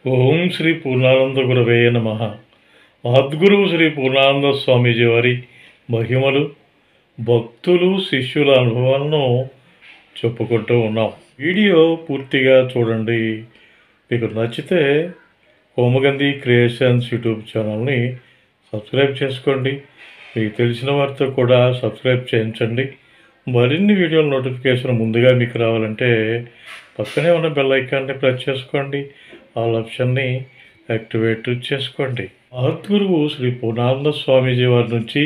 ఓం శ్రీ పూర్ణానంద గురవే నమ. మహద్గురువు శ్రీ పూర్ణానంద స్వామీజీ వారి మహిమలు, భక్తులు, శిష్యుల అనుభవాలను చెప్పుకుంటూ ఉన్నాం. వీడియో పూర్తిగా చూడండి. మీకు నచ్చితే హోమగంధి క్రియేషన్స్ యూట్యూబ్ ఛానల్ని సబ్స్క్రైబ్ చేసుకోండి. మీకు తెలిసిన వారితో కూడా సబ్స్క్రైబ్ చేయించండి. మరిన్ని వీడియోల నోటిఫికేషన్ ముందుగా మీకు రావాలంటే పక్కనే ఉన్న బెల్ ఐకాన్ని ప్రెస్ చేసుకోండి. ఆల్ ఆప్షన్ని యాక్టివేట్ చేసుకోండి. మహద్గురువు శ్రీ పూర్ణానంద స్వామీజీ వారి నుంచి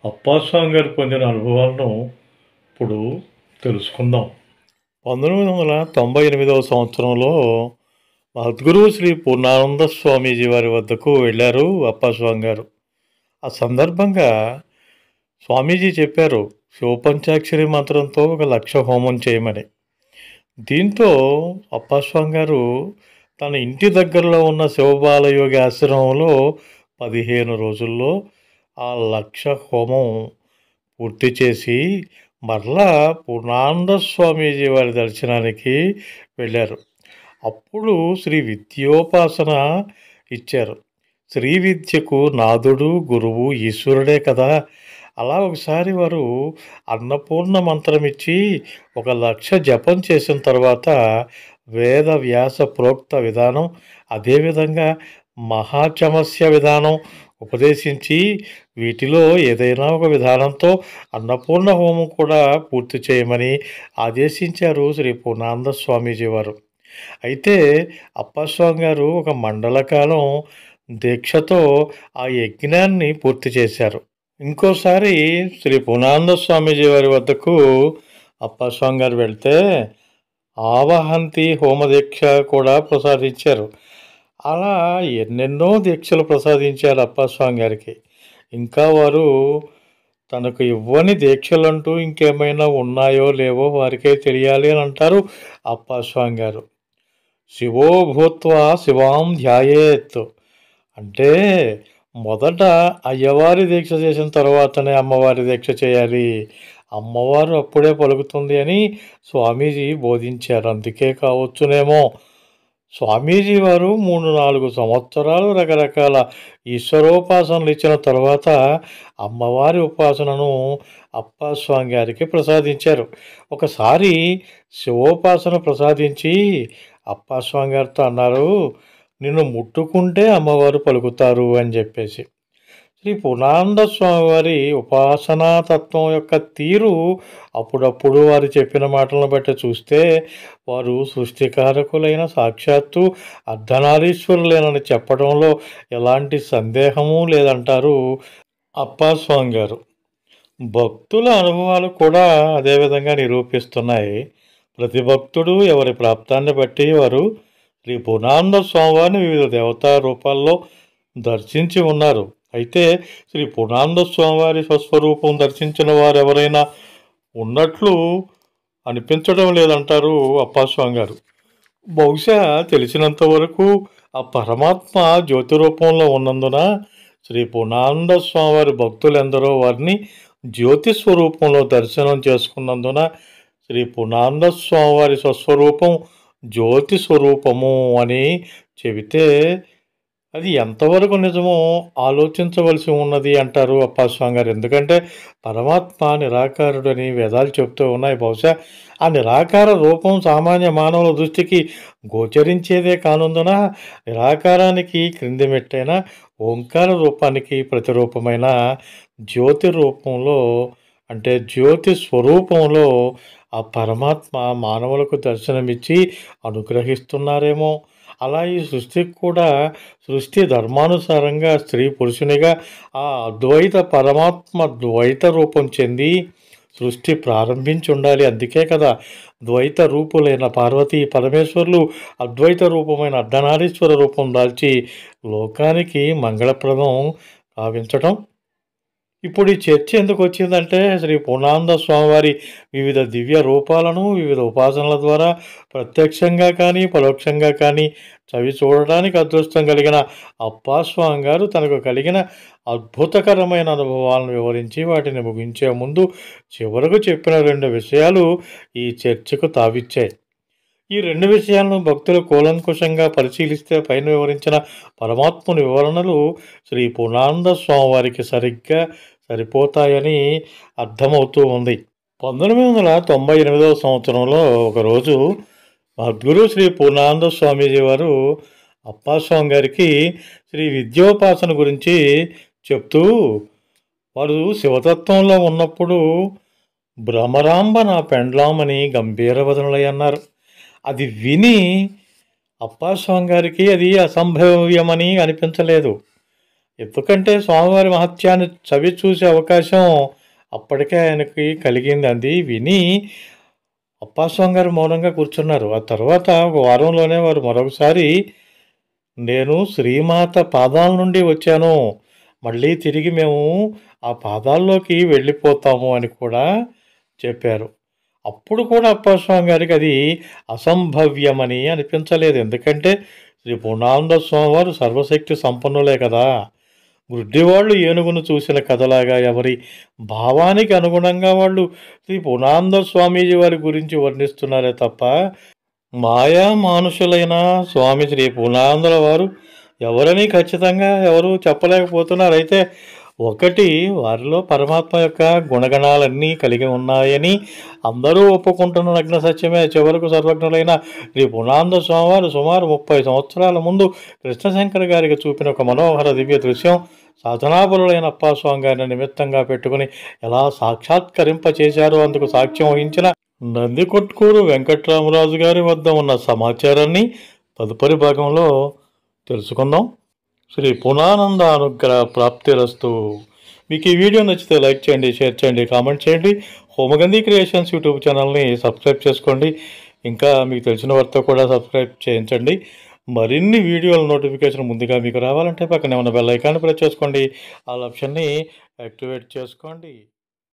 అప్పాస్వామి గారు పొందిన అనుభవాలను ఇప్పుడు తెలుసుకుందాం. 1998 సంవత్సరంలో మహద్గురువు శ్రీ పూర్ణానంద స్వామీజీ వారి వద్దకు వెళ్ళారు అప్పాస్వామి గారు. ఆ సందర్భంగా స్వామీజీ చెప్పారు, శివపంచాక్షరి మంత్రంతో 1,00,000 హోమం చేయమని. దీంతో అప్పాస్వామి గారు తన ఇంటి దగ్గరలో ఉన్న శివబాలయోగి ఆశ్రమంలో 15 రోజుల్లో ఆ 1,00,000 హోమం పూర్తి చేసి మరలా పూర్ణానంద స్వామీజీ వారి దర్శనానికి వెళ్ళారు. అప్పుడు శ్రీ విద్యోపాసన ఇచ్చారు. శ్రీ విద్యకు నాదుడు, గురువు ఈశ్వరుడే కదా. అలా ఒకసారి వారు అన్నపూర్ణ మంత్రం ఇచ్చి 1,00,000 జపం చేసిన తర్వాత వేద వ్యాస ప్రోక్త విధానం, అదేవిధంగా మహాచమస్య విధానం ఉపదేశించి వీటిలో ఏదైనా ఒక విధానంతో అన్నపూర్ణ హోమం కూడా పూర్తి చేయమని ఆదేశించారు శ్రీ పూర్ణానంద స్వామీజీ వారు. అయితే అప్పాస్వామి గారు ఒక మండల కాలం దీక్షతో ఆ యజ్ఞాన్ని పూర్తి చేశారు. ఇంకోసారి శ్రీ పూర్ణానంద స్వామీజీ వారి వద్దకు అప్పాస్వామి గారు వెళ్తే ఆవహంతి హోమదీక్ష కూడా ప్రసాదించారు. అలా ఎన్నెన్నో దీక్షలు ప్రసాదించారు అప్పాస్వామి గారికి. ఇంకా వారు తనకు ఇవ్వని దీక్షలంటూ ఇంకేమైనా ఉన్నాయో లేవో వారికే తెలియాలి అని అంటారు అప్పాస్వామి గారు. శివో భూత్వా శివాం ధ్యాయేత్ అంటే మొదట అయ్యవారి దీక్ష చేసిన తర్వాతనే అమ్మవారి దీక్ష చేయాలి. అమ్మవారు అప్పుడే పలుకుతుంది అని స్వామీజీ బోధించారు. అందుకే కావచ్చునేమో స్వామీజీ వారు 3-4 సంవత్సరాలు రకరకాల ఈశ్వరోపాసనలు ఇచ్చిన తర్వాత అమ్మవారి ఉపాసనను అప్పాస్వామి గారికి ప్రసాదించారు. ఒకసారి శివోపాసన ప్రసాదించి అప్పాస్వామి గారితో అన్నారు, నిన్ను ముట్టుకుంటే అమ్మవారు పలుకుతారు అని చెప్పేసి. శ్రీ పూర్ణానంద స్వామి వారి ఉపాసనా తత్వం యొక్క తీరు అప్పుడప్పుడు వారు చెప్పిన మాటలను బట్టి చూస్తే వారు సృష్టికారకులైన సాక్షాత్తు అర్ధనారీశ్వరులేనని చెప్పడంలో ఎలాంటి సందేహము లేదంటారు అప్పాస్వామి గారు. భక్తుల అనుభవాలు కూడా అదేవిధంగా నిరూపిస్తున్నాయి. ప్రతి భక్తుడు ఎవరి ప్రాప్తాన్ని బట్టి వారు శ్రీ పూర్ణానంద స్వామివారిని వివిధ దేవతా రూపాల్లో దర్శించి ఉన్నారు. అయితే శ్రీ పూర్ణానంద స్వామివారి స్వస్వరూపం దర్శించిన వారు ఎవరైనా ఉన్నట్లు అనిపించడం లేదంటారు అప్పాస్వామి గారు. బహుశా తెలిసినంత వరకు ఆ పరమాత్మ జ్యోతి రూపంలో ఉన్నందున శ్రీ పూర్ణానంద స్వామివారి భక్తులెందరో వారిని జ్యోతి స్వరూపంలో దర్శనం చేసుకున్నందున శ్రీ పూర్ణానంద స్వామివారి స్వస్వరూపం జ్యోతి స్వరూపము అని చెబితే అది ఎంతవరకు నిజమో ఆలోచించవలసి ఉన్నది అంటారు అప్పాస్వామి గారు. ఎందుకంటే పరమాత్మ నిరాకారుడని వేదాలు చెప్తూ ఉన్నాయి. బహుశా ఆ నిరాకార రూపం సామాన్య మానవుల దృష్టికి గోచరించేదే కానుందున నిరాకారానికి క్రింది మెట్టైన ఓంకార రూపానికి ప్రతిరూపమైన జ్యోతి రూపంలో అంటే జ్యోతి స్వరూపంలో ఆ పరమాత్మ మానవులకు దర్శనమిచ్చి అనుగ్రహిస్తున్నారేమో. అలా ఈ సృష్టికి కూడా సృష్టి ధర్మానుసారంగా స్త్రీ పురుషునిగా ఆ అద్వైత పరమాత్మ ద్వైత రూపం చెంది సృష్టి ప్రారంభించి ఉండాలి. అందుకే కదా ద్వైత రూపులైన పార్వతీ పరమేశ్వరులు అద్వైత రూపమైన అర్ధనారీశ్వర రూపం దాల్చి లోకానికి మంగళప్రదం కావించటం. ఇప్పుడు ఈ చర్చ ఎందుకు వచ్చిందంటే శ్రీ పూర్ణానంద స్వామివారి వివిధ దివ్య రూపాలను వివిధ ఉపాసనల ద్వారా ప్రత్యక్షంగా కానీ పరోక్షంగా కానీ చవి చూడడానికి అదృష్టం కలిగిన అప్పాస్వామి గారు తనకు కలిగిన అద్భుతకరమైన అనుభవాలను వివరించి వాటిని ముగించే ముందు చివరకు చెప్పిన 2 విషయాలు ఈ చర్చకు తావిచ్చాయి. ఈ రెండు విషయాలను భక్తులు కూలంకుషంగా పరిశీలిస్తే పైన వివరించిన పరమాత్ముని వివరణలు శ్రీ పూర్ణానంద స్వామి వారికి సరిగ్గా సరిపోతాయని అర్థమవుతూ ఉంది. 1998 సంవత్సరంలో ఒకరోజు మద్గురు శ్రీ పూర్ణానంద స్వామీజీ వారు అప్పాస్వామి గారికి శ్రీ విద్యోపాసన గురించి చెప్తూ, వారు శివతత్వంలో ఉన్నప్పుడు భ్రమరాంబ నా పెండ్లామని గంభీరవదనులై అన్నారు. అది విని అప్పాస్వామి గారికి అది అసంభవ్యమని అనిపించలేదు. ఎందుకంటే స్వామివారి మహత్యాన్ని చవి చూసే అవకాశం అప్పటికే ఆయనకి కలిగింది. అది విని అప్పాస్వామి గారు మౌనంగా కూర్చున్నారు. ఆ తర్వాత ఒక వారంలోనే వారు మరొకసారి, నేను శ్రీమాత పాదాల నుండి వచ్చాను, మళ్ళీ తిరిగి మేము ఆ పాదాల్లోకి వెళ్ళిపోతాము అని కూడా చెప్పారు. అప్పుడు కూడా అప్పాస్వామి గారికి అది అసంభవ్యమని అనిపించలేదు. ఎందుకంటే శ్రీ పూర్ణానంద స్వామి వారు సర్వశక్తి సంపన్నులే కదా. గుడ్డివాళ్ళు ఏనుగును చూసిన కథలాగా ఎవరి భావానికి అనుగుణంగా వాళ్ళు శ్రీ పూర్ణానంద స్వామీజీ వారి గురించి వర్ణిస్తున్నారే తప్ప, మాయా మానుషులైన స్వామి శ్రీ పూర్ణానందుల వారు ఎవరని ఖచ్చితంగా ఎవరు చెప్పలేకపోతున్నారు. అయితే ఒకటి, వారిలో పరమాత్మ యొక్క గుణగణాలన్నీ కలిగి ఉన్నాయని అందరూ ఒప్పుకుంటున్న నగ్న సత్యమే. చివరకు సర్వజ్ఞులైన శ్రీ పూర్ణానంద స్వామివారు సుమారు 30 సంవత్సరాల ముందు కృష్ణశంకర్ గారికి చూపిన ఒక మనోహర దివ్య దృశ్యం సాధనాబలులైన అప్పాస్వామి గారిని నిమిత్తంగా పెట్టుకుని ఎలా సాక్షాత్కరింపచేశారో అందుకు సాక్ష్యం వహించిన నందికొట్కూరు వెంకట్రామరాజు గారి వద్ద ఉన్న సమాచారాన్ని తదుపరి భాగంలో తెలుసుకుందాం. శ్రీ పూర్ణానంద అనుగ్రహ ప్రాప్తిరస్తు. మీకు ఈ వీడియో నచ్చితే లైక్ చేయండి, షేర్ చేయండి, కామెంట్ చేయండి. హోమగంధి క్రియేషన్స్ యూట్యూబ్ ఛానల్ని సబ్స్క్రైబ్ చేసుకోండి. ఇంకా మీకు తెలిసిన వారితో కూడా సబ్స్క్రైబ్ చేయించండి. మరిన్ని వీడియోల నోటిఫికేషన్ ముందుగా మీకు రావాలంటే పక్కనే ఉన్న బెల్ ఐకాన్ని ప్రెస్ చేసుకోండి. ఆల్ ఆప్షన్ని యాక్టివేట్ చేసుకోండి.